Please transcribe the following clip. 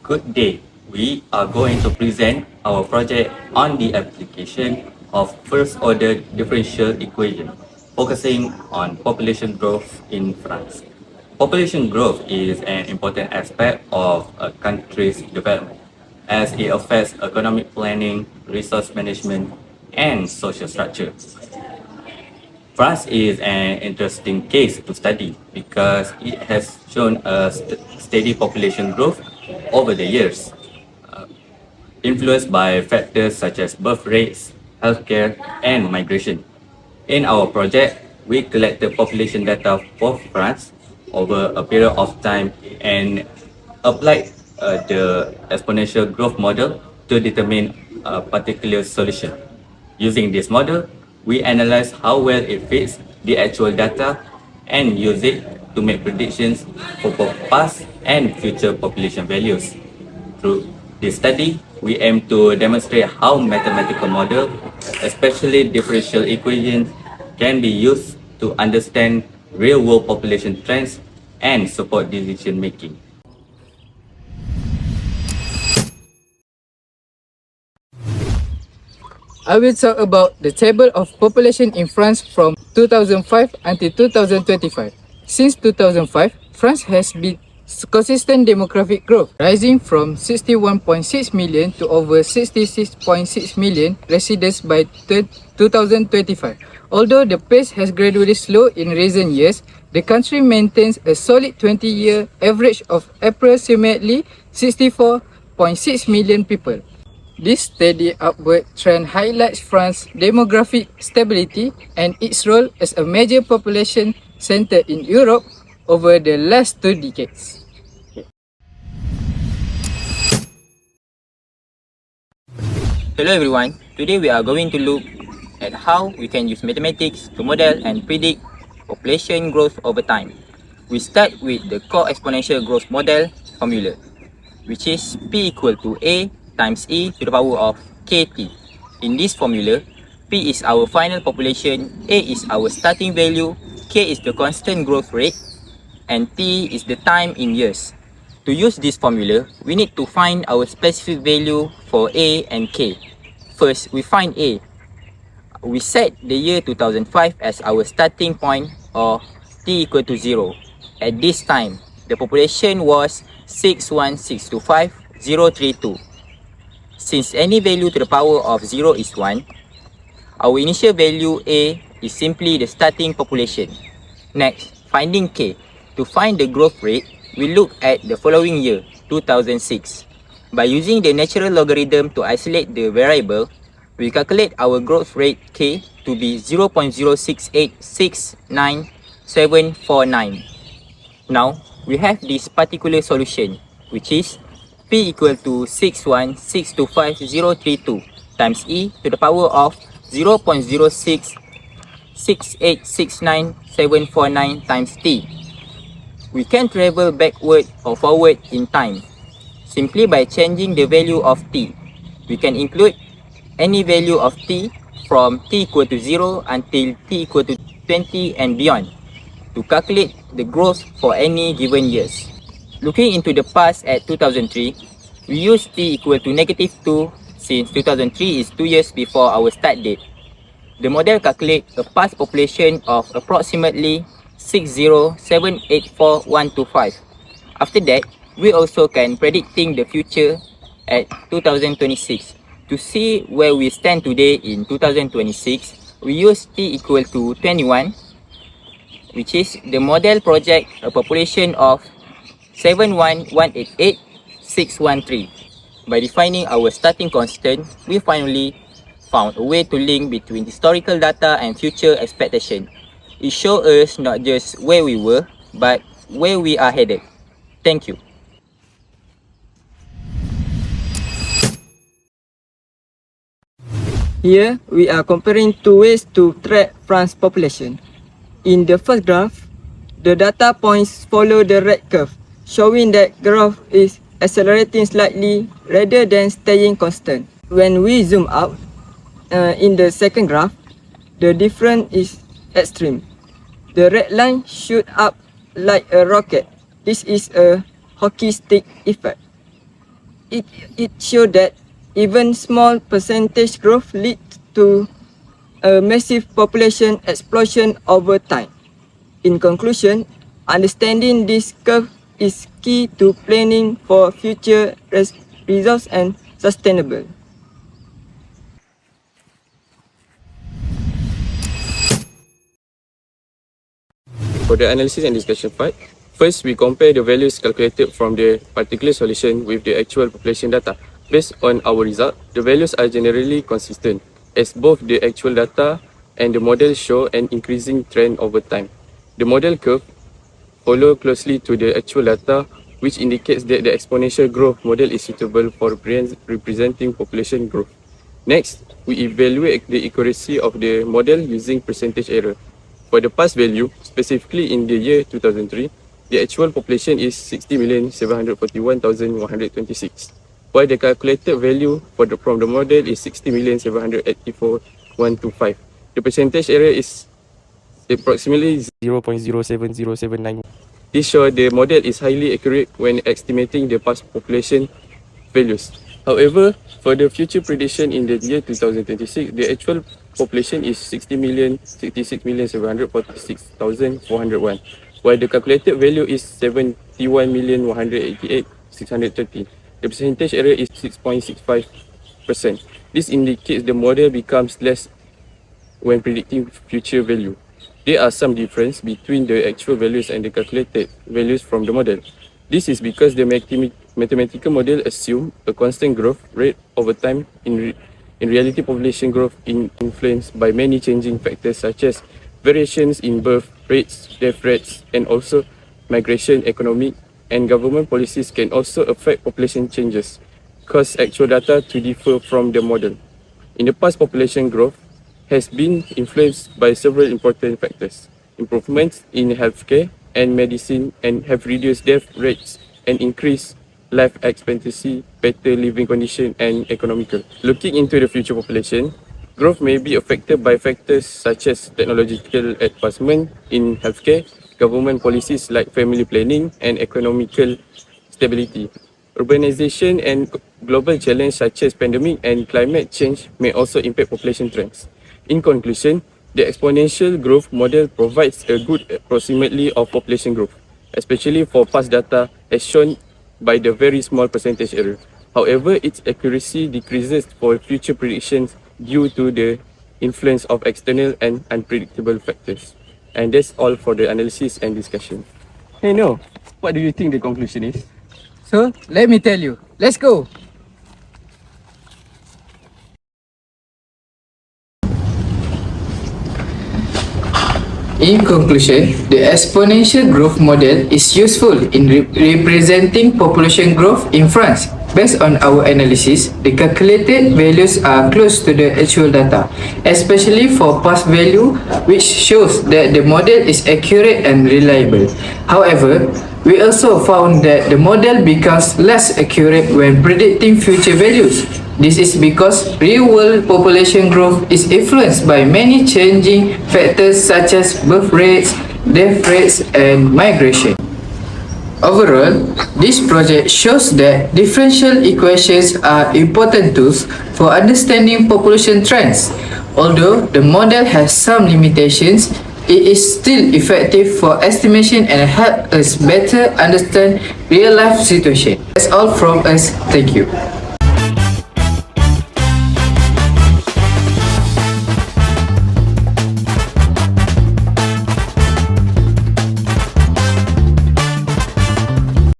Good day. We are going to present our project on the application of first-order differential equation, focusing on population growth in France. Population growth is an important aspect of a country's development, as it affects economic planning, resource management, and social structure. France is an interesting case to study because it has shown a steady population growth over the years, influenced by factors such as birth rates, healthcare, and migration. In our project, we collected population data for France over a period of time and applied the exponential growth model to determine a particular solution. Using this model, we analyze how well it fits the actual data and use it to make predictions for both past and future population values. Through this study, we aim to demonstrate how mathematical model, especially differential equations, can be used to understand real-world population trends and support decision making. I will talk about the table of population in France from 2005 until 2025. Since 2005, France has been consistent demographic growth, rising from 61.6 million to over 66.6 million residents by 2025. Although the pace has gradually slowed in recent years, the country maintains a solid 20-year average of approximately 64.6 million people. This steady upward trend highlights France's demographic stability and its role as a major population center in Europe over the last 2 decades. Hello everyone, today we are going to look at how we can use mathematics to model and predict population growth over time. We start with the core exponential growth model formula, which is P equal to A times e to the power of kt. In this formula, P is our final population, A is our starting value, K is the constant growth rate, and T is the time in years. To use this formula, we need to find our specific value for A and K. First, we find A. We set the year 2005 as our starting point, or T equal to 0. At this time, the population was 61625,032. Since any value to the power of 0 is 1, our initial value A is simply the starting population. Next, finding K. To find the growth rate, we look at the following year, 2006. By using the natural logarithm to isolate the variable, we calculate our growth rate K to be 0.06869,749. Now, we have this particular solution, which is P equal to 61625,032 times e to the power of 0.06869,749 times t. We can travel backward or forward in time simply by changing the value of t. We can include any value of t from t equal to 0 until t equal to 20 and beyond to calculate the growth for any given years. Looking into the past at 2003, we use t equal to negative 2 since 2003 is 2 years before our start date. The model calculates a past population of approximately 60784,125. After that, we also can predicting the future at 2026. To see where we stand today in 2026, we use t equal to 21, which is the model project a population of 71188,613. By defining our starting constant, we finally found a way to link between historical data and future expectation. It shows us not just where we were, but where we are headed. Thank you. Here, we are comparing two ways to track France's population. In the first graph, the data points follow the red curve, showing that growth is accelerating slightly rather than staying constant. When we zoom out, in the second graph, the difference is extreme. The red line shoots up like a rocket. This is a hockey stick effect. it showed that even small percentage growth leads to a massive population explosion over time. In conclusion, understanding this curve is key to planning for future results and sustainable. For the analysis and discussion part, first we compare the values calculated from the particular solution with the actual population data. Based on our result, the values are generally consistent, as both the actual data and the model show an increasing trend over time. The model curve follow closely to the actual data, which indicates that the exponential growth model is suitable for representing population growth. Next, we evaluate the accuracy of the model using percentage error. For the past value, specifically in the year 2003, the actual population is 60,741,126, while the calculated value from the model is 60,784,125. The percentage error is approximately 0.070791. This shows the model is highly accurate when estimating the past population values. However, for the future prediction in the year 2026, the actual population is 60,066,746,401, while the calculated value is 71,188,630. The percentage error is 6.65%. This indicates the model becomes less when predicting future value. There are some difference between the actual values and the calculated values from the model. This is because the mathematical model assumes a constant growth rate over time. In reality, population growth is influenced by many changing factors such as variations in birth rates, death rates, and also migration, economic, and government policies can also affect population changes, cause actual data to differ from the model. In the past, population growth has been influenced by several important factors. Improvements in healthcare and medicine and have reduced death rates and increased life expectancy, better living condition and economical. Looking into the future population, growth may be affected by factors such as technological advancement in healthcare, government policies like family planning and economical stability. Urbanization and global challenges such as pandemic and climate change may also impact population trends. In conclusion, the exponential growth model provides a good approximately of population growth, especially for past data as shown by the very small percentage error. However, its accuracy decreases for future predictions due to the influence of external and unpredictable factors. And that's all for the analysis and discussion. Hey No, what do you think the conclusion is? So, let me tell you. Let's go! In conclusion, the exponential growth model is useful in representing population growth in France. Based on our analysis, the calculated values are close to the actual data, especially for past value, which shows that the model is accurate and reliable. However, we also found that the model becomes less accurate when predicting future values. This is because real-world population growth is influenced by many changing factors such as birth rates, death rates, and migration. Overall, this project shows that differential equations are important tools for understanding population trends. Although the model has some limitations, it is still effective for estimation and help us better understand real-life situation. That's all from us. Thank you.